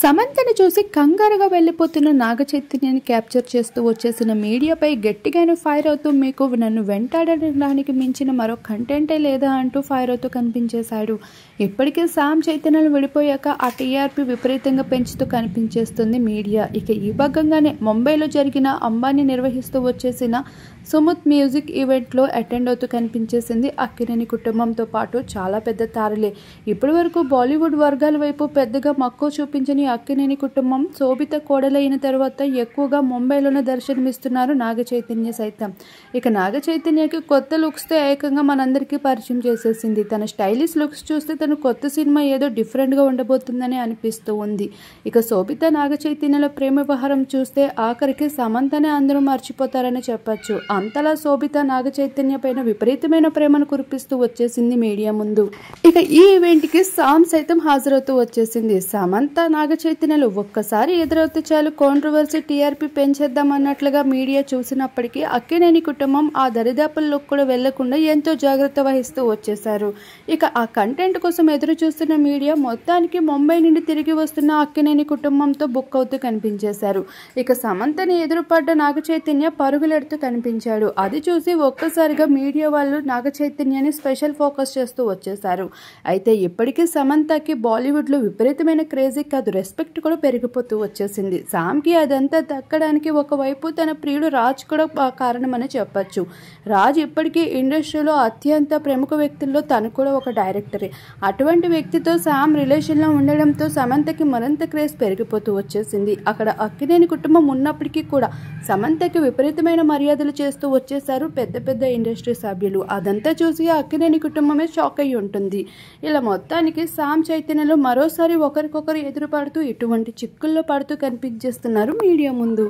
సమంతను చూసి కంగారుగా వెళ్ళిపోతున్న నాగ చైతన్యాన్ని క్యాప్చర్ చేస్తూ వచ్చేసిన మీడియాపై గట్టిగానే ఫైర్ అవుతూ మీకు నన్ను వెంటాడడానికి మించిన మరో కంటెంటే లేదా అంటూ ఫైర్ అవుతూ కనిపించేశాడు. ఇప్పటికే సామ్ చైతన్యాలు విడిపోయాక ఆ టీఆర్పీ విపరీతంగా పెంచుతూ కనిపించేస్తుంది మీడియా. ఇక ఈ భాగంగానే ముంబైలో జరిగిన అంబానీ నిర్వహిస్తూ వచ్చేసిన సుముత్ మ్యూజిక్ ఈవెంట్లో అటెండ్ అవుతూ కనిపించేసింది అక్కినేని కుటుంబంతో పాటు చాలా పెద్ద తారలే. ఇప్పటి వరకు బాలీవుడ్ వర్గాల వైపు పెద్దగా మక్కువ చూపించని అక్కినేని కుటుంబం శోభిత కోడలైన తర్వాత ఎక్కువగా ముంబైలోనే దర్శనమిస్తున్నారు నాగ చైతన్య సైతం. ఇక నాగ చైతన్యకి కొత్త లుక్స్తో ఏకంగా మనందరికీ పరిచయం చేసేసింది. తన స్టైలిష్ లుక్స్ చూస్తే తను కొత్త సినిమా ఏదో డిఫరెంట్గా ఉండబోతుందని అనిపిస్తూ ఉంది. ఇక శోభిత నాగ చైతన్యలో ప్రేమ వ్యవహారం చూస్తే ఆఖరికి సమంతనే అందరూ మర్చిపోతారని చెప్పచ్చు. అంతలా శోభిత నాగ చైతన్య పైన విపరీతమైన ప్రేమను కురిపిస్తూ వచ్చేసింది మీడియా ముందు. ఇక ఈ ఈవెంట్కి సామ్ సైతం హాజరవుతూ వచ్చేసింది. సమంత నాగ చైతన్యలు ఒక్కసారి ఎదురవుతే చాలు కాంట్రవర్సీ టీఆర్పీ పెంచేద్దాం అన్నట్లుగా మీడియా చూసినప్పటికీ అక్కినేని కుటుంబం ఆ దరిదాపుల్లో కూడా వెళ్లకుండా ఎంతో జాగ్రత్త వహిస్తూ వచ్చేశారు. ఇక ఆ కంటెంట్ కోసం ఎదురు చూస్తున్న మీడియా మొత్తానికి ముంబై నుండి తిరిగి వస్తున్న అక్కినేని కుటుంబంతో బుక్ అవుతూ కనిపించేశారు. ఇక సమంతని ఎదురుపడ్డ నాగ చైతన్య పరుగులెడుతూ కనిపించారు. అది చూసి ఒక్కసారిగా మీడియా వాళ్ళు నాగ చైతన్యాన్ని స్పెషల్ ఫోకస్ చేస్తూ వచ్చేశారు. అయితే ఇప్పటికీ సమంతకి బాలీవుడ్ లో విపరీతమైన క్రేజీ కాదు, రెస్పెక్ట్ కూడా పెరిగిపోతూ వచ్చేసింది. సామ్కి అదంతా దక్కడానికి ఒకవైపు తన ప్రియుడు రాజ్ కూడా కారణమని చెప్పచ్చు. రాజ్ ఇప్పటికీ ఇండస్ట్రీలో అత్యంత ప్రముఖ వ్యక్తుల్లో తను కూడా ఒక డైరెక్టరే. అటువంటి వ్యక్తితో సామ్ రిలేషన్లో ఉండడంతో సమంతకి మరింత క్రేజ్ పెరిగిపోతూ వచ్చేసింది. అక్కడ అక్కినేని కుటుంబం ఉన్నప్పటికీ కూడా సమంతకి విపరీతమైన మర్యాదలు చేస్తూ వచ్చేసారు పెద్ద పెద్ద ఇండస్ట్రీ సభ్యులు. అదంతా చూసి అక్కినేని కుటుంబమే షాక్ అయి ఉంటుంది. ఇలా మొత్తానికి సామ్ చైతన్యలు మరోసారి ఒకరికొకరు ఎదురుపడుతూ ఇటువంటి చిక్కుల్లో పడుతూ కనిపించేస్తున్నారు మీడియా ముందు.